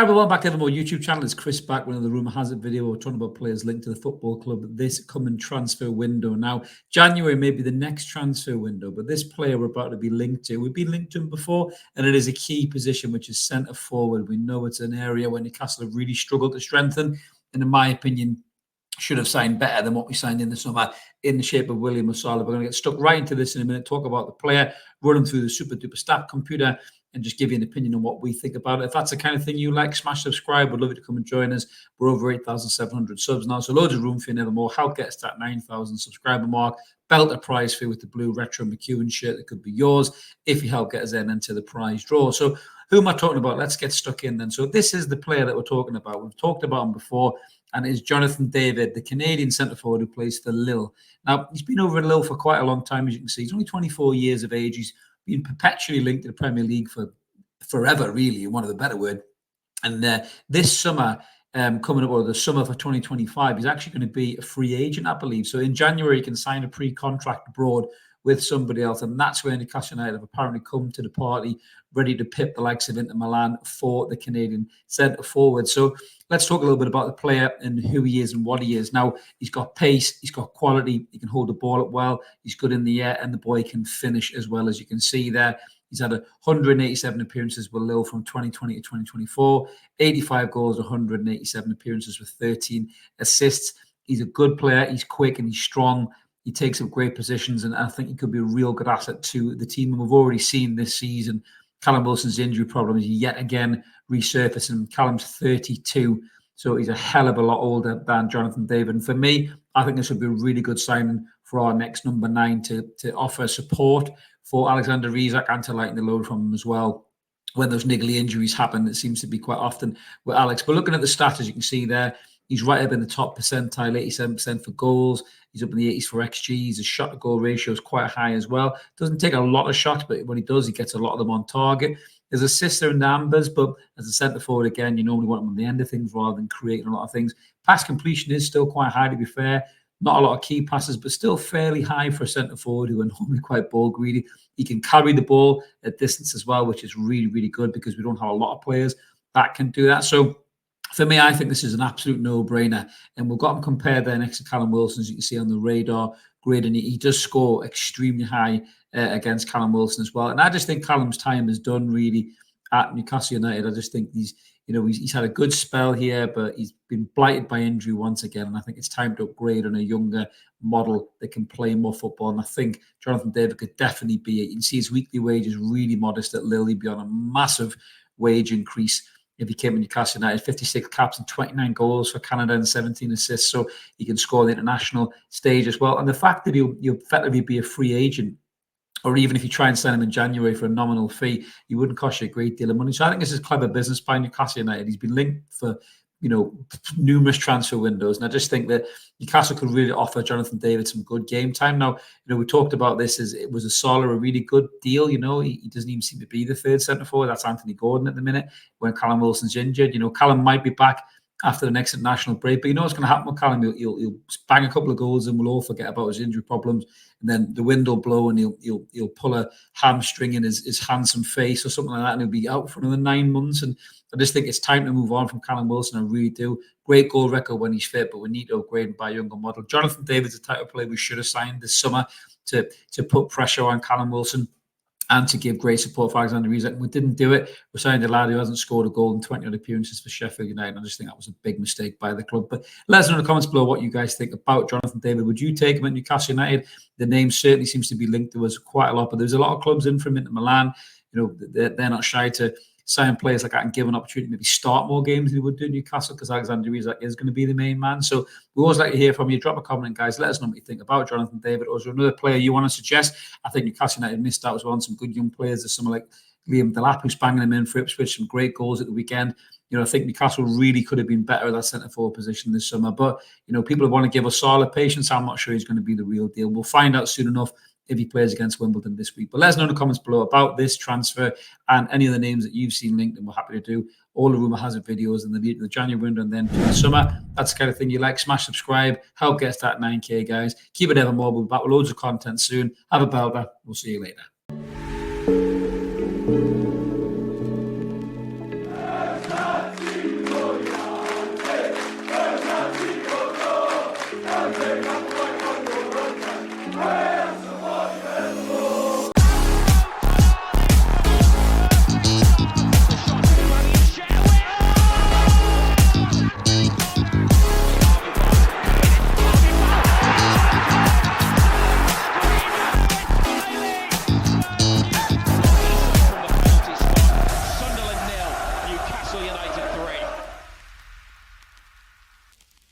Hi everyone, back to Evermore YouTube channel. It's Chris back with another Rumour Has It video. We're talking about players linked to the football club this coming transfer window. Now, January may be the next transfer window, but this player we're about to be linked to, we've been linked to him before, and it is a key position, which is centre forward. We know it's an area where Newcastle have really struggled to strengthen, and in my opinion, should have signed better than what we signed in the summer in the shape of William Masala. We're going to get stuck right into this in a minute, talk about the player, running through the super duper stat computer, and just give you an opinion on what we think about it. If that's the kind of thing you like, smash subscribe. We'd love you to come and join us. We're over 8,700 subs now, so loads of room for you, Nevermore. Help get us to that 9,000 subscriber mark. Belt a prize for you with the blue retro McEwen shirt that could be yours if you help get us in and to the prize draw. So who am I talking about? Let's get stuck in then. So this is the player that we're talking about. We've talked about him before, and it's Jonathan David, the Canadian centre forward who plays for Lille. Now, he's been over at Lille for quite a long time, as you can see. He's only 24 years of age. He's been perpetually linked to the Premier League for forever, really, in one of the better words. And this summer, coming up, or the summer for 2025, he's actually going to be a free agent, I believe. So in January, he can sign a pre-contract abroad with somebody else, and that's where Newcastle United have apparently come to the party, ready to pip the likes of Inter Milan for the Canadian centre forward. So let's talk a little bit about the player and who he is and what he is. Now, he's got pace, he's got quality, he can hold the ball up well, he's good in the air, and the boy can finish as well, as you can see there. He's had 187 appearances with Lille from 2020 to 2024, 85 goals, 187 appearances with 13 assists. He's a good player, he's quick and he's strong. He takes up great positions, and I think he could be a real good asset to the team. And we've already seen this season Callum Wilson's injury problems yet again resurfacing. Callum's 32, so he's a hell of a lot older than Jonathan David. And for me, I think this would be a really good signing for our next number 9 to offer support for Alexander Isak and to lighten the load from him as well. When those niggly injuries happen, it seems to be quite often with Alex. But looking at the stats, as you can see there, he's right up in the top percentile, 87% for goals. He's up in the 80s for XG. His shot-to-goal ratio is quite high as well. Doesn't take a lot of shots, but when he does, he gets a lot of them on target. His assists are in the ambers, but as a centre forward, again, you normally want him on the end of things rather than creating a lot of things. Pass completion is still quite high, to be fair. Not a lot of key passes, but still fairly high for a centre forward who are normally quite ball greedy. He can carry the ball at distance as well, which is really, really good because we don't have a lot of players that can do that. So for me, I think this is an absolute no-brainer. And we've got him compared there next to Callum Wilson, as you can see on the radar grid. And he does score extremely high against Callum Wilson as well. And I just think Callum's time is done, really, at Newcastle United. I just think he's had a good spell here, but he's been blighted by injury once again. And I think it's time to upgrade on a younger model that can play more football. And I think Jonathan David could definitely be it. You can see his weekly wage is really modest at Lille. He'd be on a massive wage increase if he came to Newcastle United. 56 caps and 29 goals for Canada and 17 assists. So he can score on the international stage as well. And the fact that he'll effectively be a free agent, or even if you try and sign him in January for a nominal fee, he wouldn't cost you a great deal of money. So I think this is clever business by Newcastle United. He's been linked for, numerous transfer windows. And I just think that Newcastle could really offer Jonathan David some good game time. Now, we talked about this as it was a really good deal. He doesn't even seem to be the third centre forward. That's Anthony Gordon at the minute when Callum Wilson's injured. Callum might be back after the next international break, but what's going to happen with Callum? He'll bang a couple of goals and we'll all forget about his injury problems. And then the wind will blow and he'll pull a hamstring in his handsome face or something like that, and he'll be out for another 9 months. And I just think it's time to move on from Callum Wilson. I really do. Great goal record when he's fit, but we need to upgrade him by a younger model. Jonathan David's the type of player we should have signed this summer to put pressure on Callum Wilson and to give great support for Alexander Isak. We didn't do it. We signed a lad who hasn't scored a goal in 20 odd appearances for Sheffield United. I just think that was a big mistake by the club. But let us know in the comments below what you guys think about Jonathan David. Would you take him at Newcastle United? The name certainly seems to be linked to us quite a lot, but there's a lot of clubs in from Inter Milan. They're not shy to sign players like that and give an opportunity to maybe start more games than he would do in Newcastle, because Alexander Isak is going to be the main man. So we always like to hear from you. Drop a comment, guys. Let us know what you think about Jonathan David. Or is there another player you want to suggest? I think Newcastle United missed out as well on some good young players. There's someone like Liam Delap who's banging them in for Ipswich, some great goals at the weekend. I think Newcastle really could have been better at that centre-forward position this summer. But, people want to give us solid patience. I'm not sure he's going to be the real deal. We'll find out soon enough if he plays against Wimbledon this week. But let us know in the comments below about this transfer and any of the names that you've seen linked, and we're happy to do all the Rumour Has It videos in the January window and then the summer. That's the kind of thing you like. Smash subscribe. Help get us that 9K, guys. Keep it evermore. We'll be back with loads of content soon. Have a belter. We'll see you later.